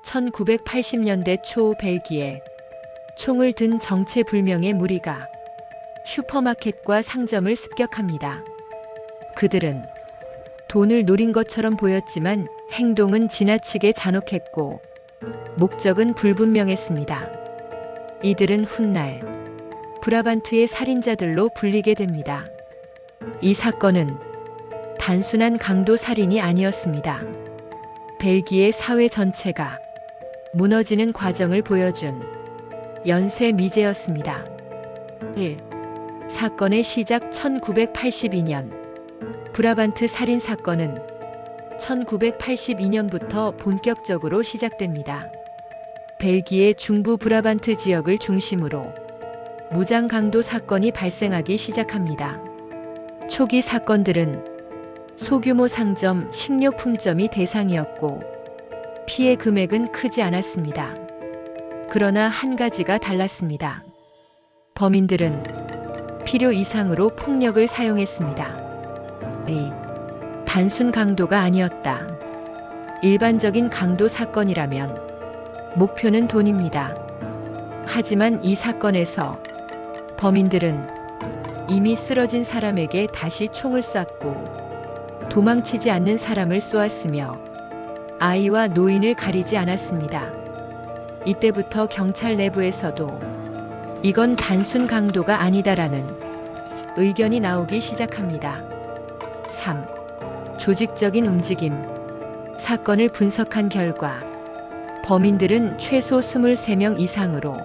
1980년대 초 벨기에 총을 든 정체불명의 무리가 슈퍼마켓과 상점을 습격합니다. 그들은 돈을 노린 것처럼 보였지만 행동은 지나치게 잔혹했고 목적은 불분명했습니다. 이들은 훗날 브라반트의 살인자들로 불리게 됩니다. 이 사건은 단순한 강도 살인이 아니었습니다. 벨기에 사회 전체가 무너지는 과정을 보여준 연쇄 미제였습니다. 1. 사건의 시작 1982년 브라반트 살인 사건은 1982년부터 본격적으로 시작됩니다. 벨기에 중부 브라반트 지역을 중심으로 무장 강도 사건이 발생하기 시작합니다. 초기 사건들은 소규모 상점, 식료품점이 대상이었고 피해 금액은 크지 않았습니다. 그러나 한 가지가 달랐습니다. 범인들은 필요 이상으로 폭력을 사용했습니다. 단순 강도가 아니었다. 일반적인 강도 사건이라면 목표는 돈입니다. 하지만 이 사건에서 범인들은 이미 쓰러진 사람에게 다시 총을 쐈고 도망치지 않는 사람을 쏘았으며 아이와 노인을 가리지 않았습니다. 이때부터 경찰 내부에서도 이건 단순 강도가 아니다라는 의견이 나오기 시작합니다. 3. 조직적인 움직임. 사건을 분석한 결과 범인들은 최소 23명 이상으로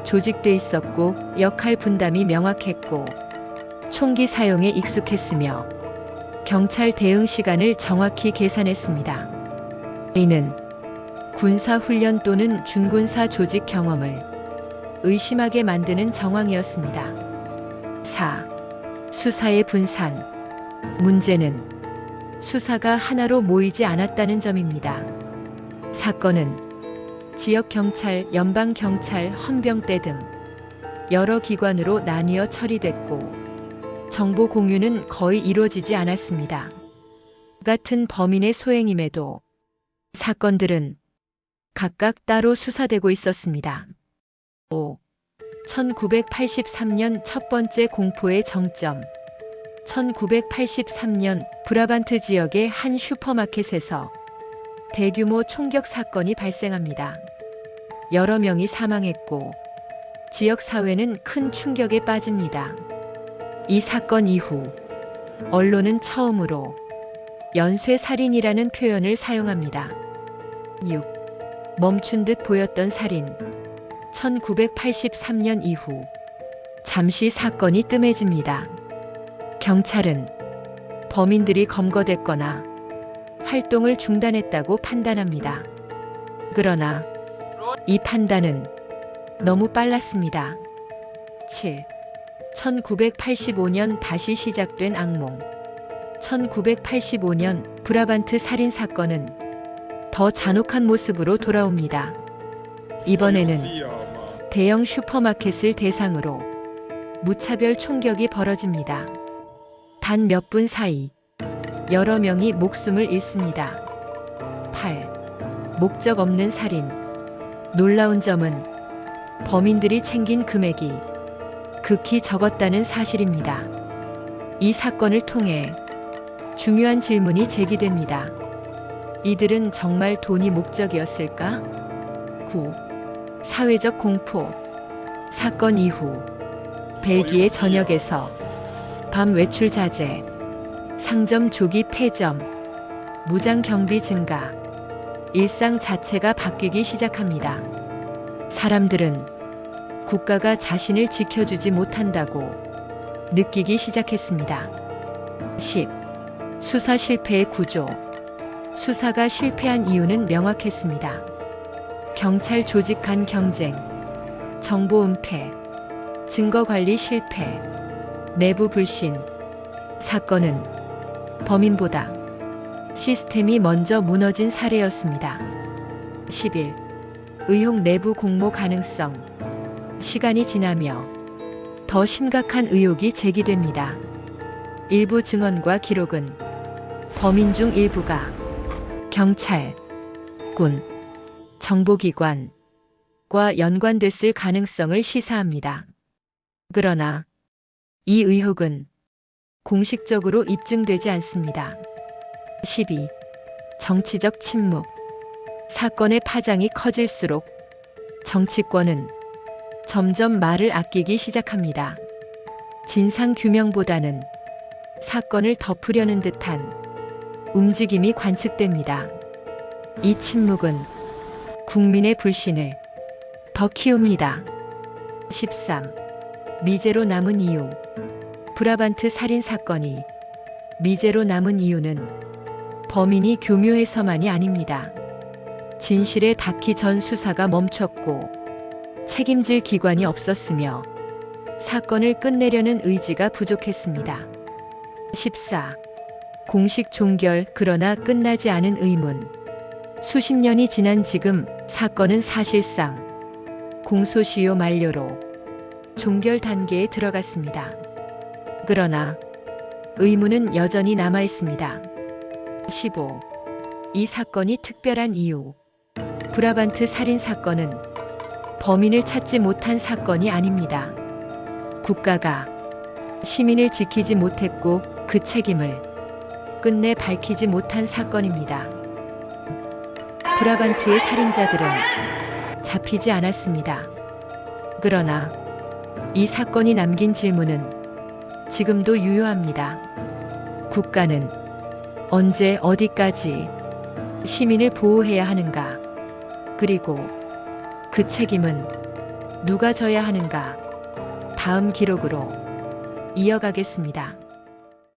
조직돼 있었고 역할 분담이 명확했고 총기 사용에 익숙했으며 경찰 대응 시간을 정확히 계산했습니다. 이는 군사 훈련 또는 준군사 조직 경험을 의심하게 만드는 정황이었습니다. 4. 수사의 분산. 문제는 수사가 하나로 모이지 않았다는 점입니다. 사건은 지역경찰, 연방경찰, 헌병대 등 여러 기관으로 나뉘어 처리됐고 정보 공유는 거의 이루어지지 않았습니다. 같은 범인의 소행임에도 사건들은 각각 따로 수사되고 있었습니다. 5. 1983년 첫 번째 공포의 정점. 1983년 브라반트 지역의 한 슈퍼마켓에서 대규모 총격 사건이 발생합니다. 여러 명이 사망했고 지역 사회는 큰 충격에 빠집니다. 이 사건 이후 언론은 처음으로 연쇄살인이라는 표현을 사용합니다. 6. 멈춘 듯 보였던 살인. 1983년 이후 잠시 사건이 뜸해집니다. 경찰은 범인들이 검거됐거나 활동을 중단했다고 판단합니다. 그러나 이 판단은 너무 빨랐습니다. 7. 1985년 다시 시작된 악몽. 1985년 브라반트 살인 사건은 더 잔혹한 모습으로 돌아옵니다. 이번에는 대형 슈퍼마켓을 대상으로 무차별 총격이 벌어집니다. 단 몇 분 사이 여러 명이 목숨을 잃습니다. 8. 목적 없는 살인. 놀라운 점은 범인들이 챙긴 금액이 극히 적었다는 사실입니다. 이 사건을 통해 중요한 질문이 제기됩니다. 이들은 정말 돈이 목적이었을까? 9. 사회적 공포. 사건 이후 벨기에 전역에서 밤 외출 자제, 상점 조기 폐점, 무장 경비 증가, 일상 자체가 바뀌기 시작합니다. 사람들은 국가가 자신을 지켜주지 못한다고 느끼기 시작했습니다. 10. 수사 실패의 구조. 수사가 실패한 이유는 명확했습니다. 경찰 조직 간 경쟁, 정보 은폐, 증거 관리 실패, 내부 불신. 사건은 범인보다 시스템이 먼저 무너진 사례였습니다. 11. 의혹 내부 공모 가능성. 시간이 지나며 더 심각한 의혹이 제기됩니다. 일부 증언과 기록은 범인 중 일부가 경찰, 군, 정보기관과 연관됐을 가능성을 시사합니다. 그러나 이 의혹은 공식적으로 입증되지 않습니다. 12. 정치적 침묵. 사건의 파장이 커질수록 정치권은 점점 말을 아끼기 시작합니다. 진상 규명보다는 사건을 덮으려는 듯한 움직임이 관측됩니다. 이 침묵은 국민의 불신을 더 키웁니다. 13. 미제로 남은 이유. 브라반트 살인 사건이 미제로 남은 이유는 범인이 교묘해서만이 아닙니다. 진실에 닿기 전 수사가 멈췄고 책임질 기관이 없었으며 사건을 끝내려는 의지가 부족했습니다. 14. 공식 종결. 그러나 끝나지 않은 의문. 수십 년이 지난 지금 사건은 사실상 공소시효 만료로 종결 단계에 들어갔습니다. 그러나 의문은 여전히 남아 있습니다. 15. 이 사건이 특별한 이유. 브라반트 살인 사건은 범인을 찾지 못한 사건이 아닙니다. 국가가 시민을 지키지 못했고 그 책임을 끝내 밝히지 못한 사건입니다. 브라반트의 살인자들은 잡히지 않았습니다. 그러나 이 사건이 남긴 질문은 지금도 유효합니다. 국가는 언제 어디까지 시민을 보호해야 하는가? 그리고 그 책임은 누가 져야 하는가? 다음 기록으로 이어가겠습니다.